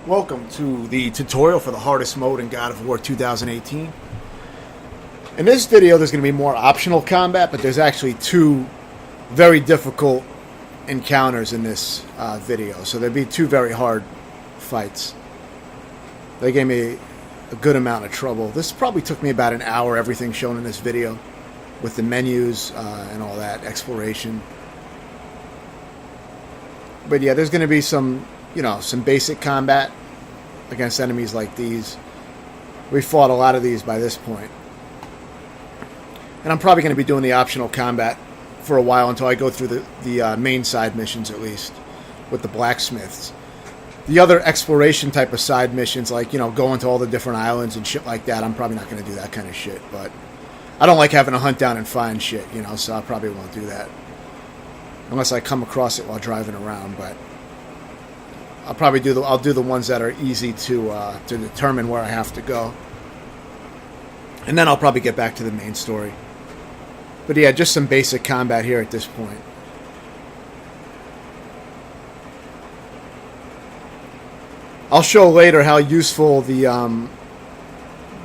Welcome to the tutorial for the hardest mode in God of War 2018. In this video there's going to be more optional combat, but there's actually two very difficult encounters in this video. So there'll be two very hard fights. They gave me a good amount of trouble. This probably took me about an hour, everything shown in this video, with the menus and all that, exploration. But yeah, there's going to be some basic combat against enemies like these. We fought a lot of these by this point. And I'm probably going to be doing the optional combat for a while until I go through the main side missions, at least, with the blacksmiths. The other exploration type of side missions, like, going to all the different islands and shit like that, I'm probably not going to do that kind of shit. But I don't like having to hunt down and find shit, so I probably won't do that. Unless I come across it while driving around, but I'll probably do the ones that are easy to determine where I have to go, and then I'll probably get back to the main story. But yeah, just some basic combat here at this point. I'll show later how useful the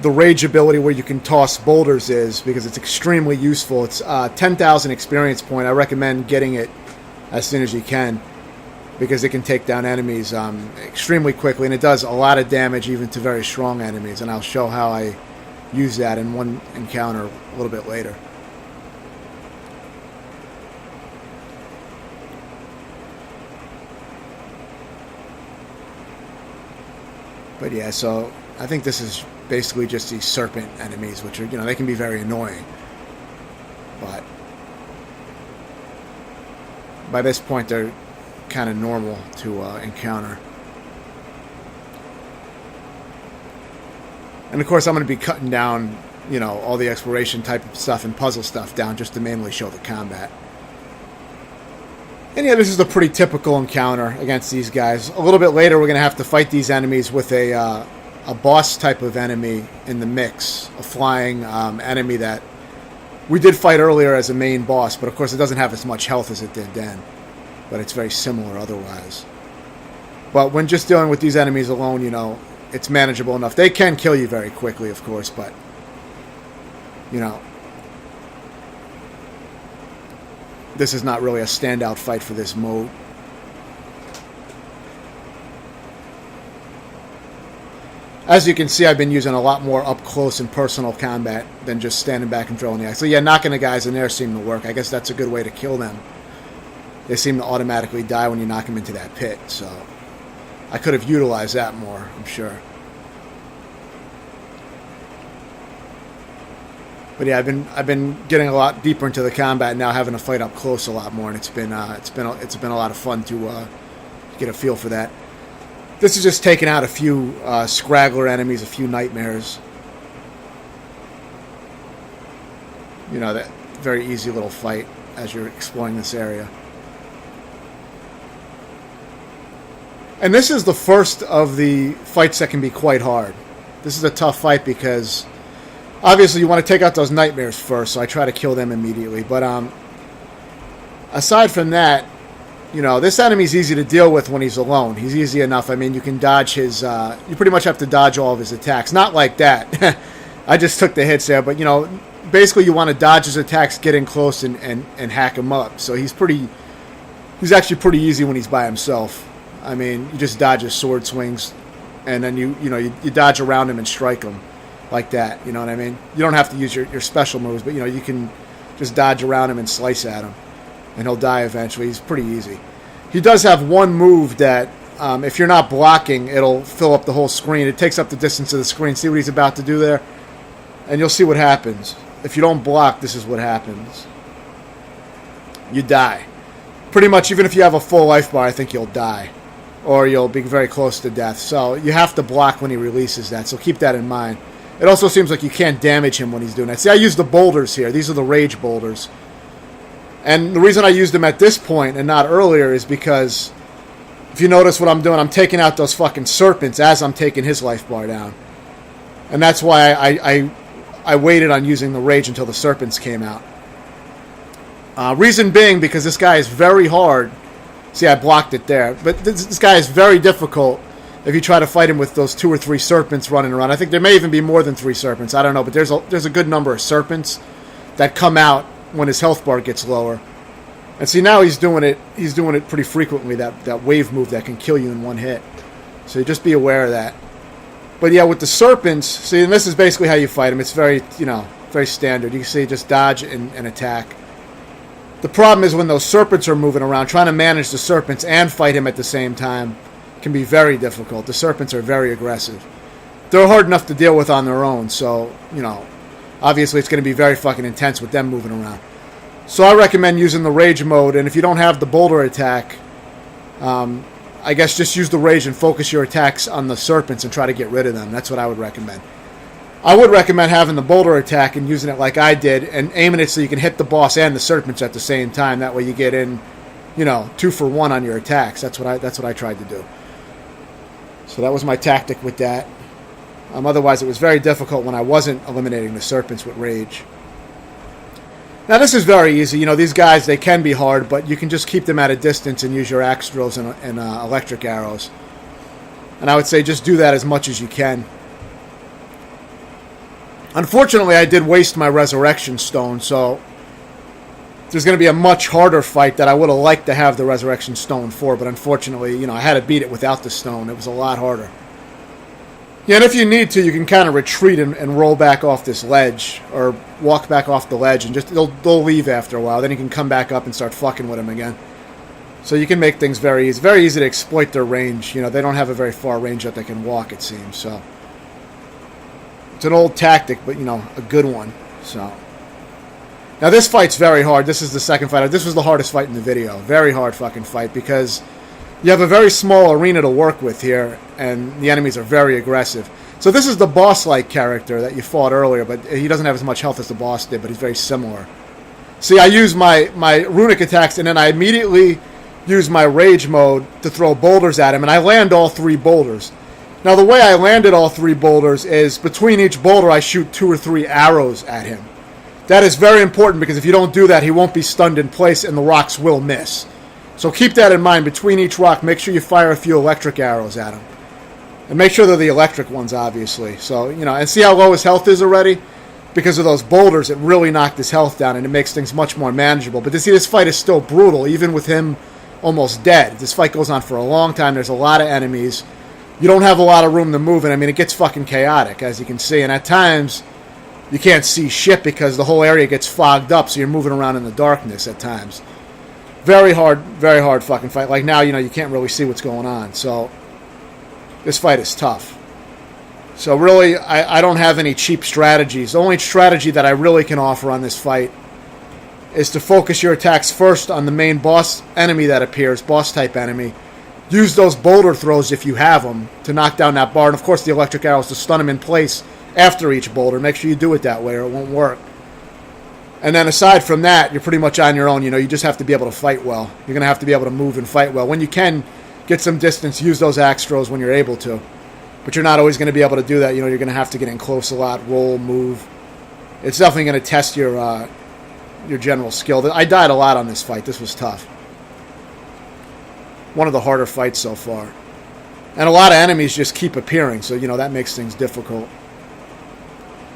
rage ability where you can toss boulders is, because it's extremely useful. It's 10,000 experience point. I recommend getting it as soon as you can, because it can take down enemies extremely quickly, and it does a lot of damage even to very strong enemies, and I'll show how I use that in one encounter a little bit later. But yeah, so I think this is basically just these serpent enemies, which are, they can be very annoying. But by this point, they're kind of normal to encounter. And of course, I'm going to be cutting down, all the exploration type of stuff and puzzle stuff down just to mainly show the combat. And yeah, this is a pretty typical encounter against these guys. A little bit later, we're going to have to fight these enemies with a boss type of enemy in the mix, a flying enemy that we did fight earlier as a main boss, but of course it doesn't have as much health as it did then, but it's very similar otherwise. But when just dealing with these enemies alone, it's manageable enough. They can kill you very quickly, of course, but this is not really a standout fight for this mode. As you can see, I've been using a lot more up-close and personal combat than just standing back and throwing the axe. So yeah, knocking the guys in there seem to work. I guess that's a good way to kill them. They seem to automatically die when you knock them into that pit, so I could have utilized that more, I'm sure. But yeah, I've been getting a lot deeper into the combat now, having to fight up close a lot more, and it's been a lot of fun to get a feel for that. This is just taking out a few scraggler enemies, a few nightmares. That very easy little fight as you're exploring this area. And this is the first of the fights that can be quite hard. This is a tough fight because obviously you want to take out those nightmares first, so I try to kill them immediately. But aside from that, this enemy's easy to deal with when he's alone. He's easy enough. I mean, you can dodge his... you pretty much have to dodge all of his attacks. Not like that. I just took the hits there, but, basically you want to dodge his attacks, get in close, and hack him up. So he's actually pretty easy when he's by himself. I mean, you just dodge his sword swings, and then you dodge around him and strike him like that. You know what I mean? You don't have to use your special moves, but, you can just dodge around him and slice at him, and he'll die eventually. He's pretty easy. He does have one move that, if you're not blocking, it'll fill up the whole screen. It takes up the distance of the screen. See what he's about to do there? And you'll see what happens. If you don't block, this is what happens. You die. Pretty much, even if you have a full life bar, I think you'll die. Or you'll be very close to death. So you have to block when he releases that, so keep that in mind. It also seems like you can't damage him when he's doing that. See, I use the boulders here. These are the rage boulders. And the reason I used them at this point and not earlier is because if you notice what I'm doing, I'm taking out those fucking serpents as I'm taking his life bar down. And that's why I waited on using the rage until the serpents came out. Reason being, because this guy is very hard. See, I blocked it there. But this guy is very difficult if you try to fight him with those 2 or 3 serpents running around. I think there may even be more than 3 serpents. I don't know, but there's a good number of serpents that come out when his health bar gets lower. And see, now he's doing it pretty frequently, that wave move that can kill you in one hit. So just be aware of that. But yeah, with the serpents, see, and this is basically how you fight him. It's very, very standard. You can see just dodge and attack. The problem is when those serpents are moving around, trying to manage the serpents and fight him at the same time can be very difficult. The serpents are very aggressive. They're hard enough to deal with on their own, so, obviously it's going to be very fucking intense with them moving around. So I recommend using the rage mode, and if you don't have the boulder attack, I guess just use the rage and focus your attacks on the serpents and try to get rid of them. That's what I would recommend. I would recommend having the boulder attack and using it like I did and aiming it so you can hit the boss and the serpents at the same time. That way you get in, 2 for 1 on your attacks. That's what I tried to do. So that was my tactic with that. Otherwise, it was very difficult when I wasn't eliminating the serpents with rage. Now, this is very easy. These guys, they can be hard, but you can just keep them at a distance and use your axe drills and electric arrows. And I would say just do that as much as you can. Unfortunately, I did waste my resurrection stone, so there's going to be a much harder fight that I would have liked to have the resurrection stone for, but unfortunately, I had to beat it without the stone. It was a lot harder. Yeah, and if you need to, you can kind of retreat and roll back off this ledge, or walk back off the ledge, and just they'll leave after a while. Then you can come back up and start fucking with them again. So you can make things very easy. Very easy to exploit their range. They don't have a very far range that they can walk, it seems. So it's an old tactic, but, a good one. So now this fight's very hard. This is the second fight. This was the hardest fight in the video. Very hard fucking fight because you have a very small arena to work with here, and the enemies are very aggressive. So this is the boss-like character that you fought earlier, but he doesn't have as much health as the boss did, but he's very similar. See, I use my runic attacks, and then I immediately use my rage mode to throw boulders at him, and I land all 3 boulders. Now, the way I landed all 3 boulders is between each boulder, I shoot 2 or 3 arrows at him. That is very important because if you don't do that, he won't be stunned in place, and the rocks will miss. So keep that in mind. Between each rock, make sure you fire a few electric arrows at him. And make sure they're the electric ones, obviously. So, and see how low his health is already? Because of those boulders, it really knocked his health down, and it makes things much more manageable. But see, this fight is still brutal, even with him almost dead. This fight goes on for a long time. There's a lot of enemies. You don't have a lot of room to move, and it gets fucking chaotic, as you can see. And at times, you can't see shit because the whole area gets fogged up, so you're moving around in the darkness at times. Very hard fucking fight. Like now, you can't really see what's going on. So this fight is tough. So really, I don't have any cheap strategies. The only strategy that I really can offer on this fight is to focus your attacks first on the main boss enemy that appears, boss-type enemy. Use those boulder throws if you have them to knock down that bar. And, of course, the electric arrows to stun him in place after each boulder. Make sure you do it that way or it won't work. And then aside from that, you're pretty much on your own. You just have to be able to fight well. You're going to have to be able to move and fight well. When you can get some distance, use those axe throws when you're able to. But you're not always going to be able to do that. You're going to have to get in close a lot, roll, move. It's definitely going to test your general skill. I died a lot on this fight. This was tough. One of the harder fights so far. And a lot of enemies just keep appearing, so, that makes things difficult.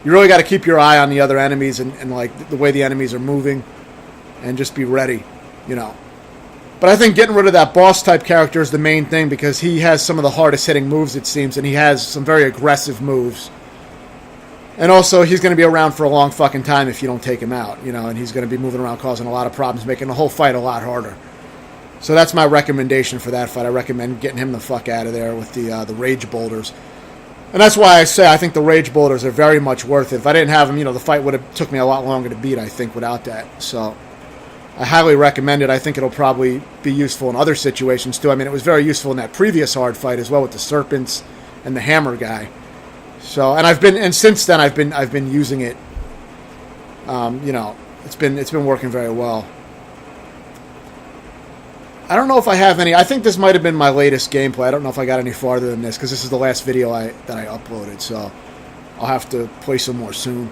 You really got to keep your eye on the other enemies and like the way the enemies are moving and just be ready, But I think getting rid of that boss-type character is the main thing because he has some of the hardest-hitting moves, it seems, and he has some very aggressive moves. And also, he's going to be around for a long fucking time if you don't take him out, and he's going to be moving around causing a lot of problems, making the whole fight a lot harder. So that's my recommendation for that fight. I recommend getting him the fuck out of there with the rage boulders. And that's why I say I think the rage boulders are very much worth it. If I didn't have them, the fight would have took me a lot longer to beat, I think, without that. So I highly recommend it. I think it'll probably be useful in other situations, too. It was very useful in that previous hard fight as well with the serpents and the hammer guy. So, and since then I've been using it. It's been working very well. I don't know if I have any. I think this might have been my latest gameplay. I don't know if I got any farther than this because this is the last video that I uploaded. So I'll have to play some more soon.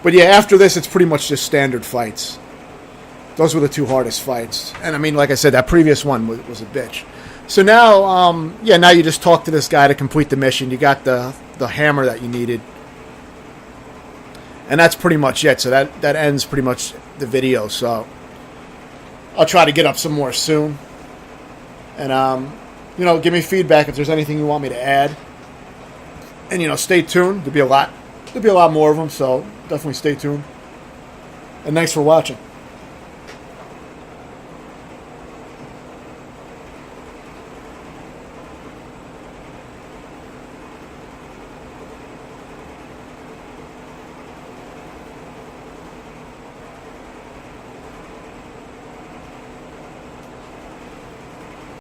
But yeah, after this, it's pretty much just standard fights. Those were the 2 hardest fights. And like I said, that previous one was a bitch. So now, yeah, now you just talk to this guy to complete the mission. You got the hammer that you needed. And that's pretty much it. So that ends pretty much the video. So I'll try to get up some more soon. And, you know, give me feedback if there's anything you want me to add. And, you know, stay tuned. There'll be a lot more of them, so definitely stay tuned. And thanks for watching.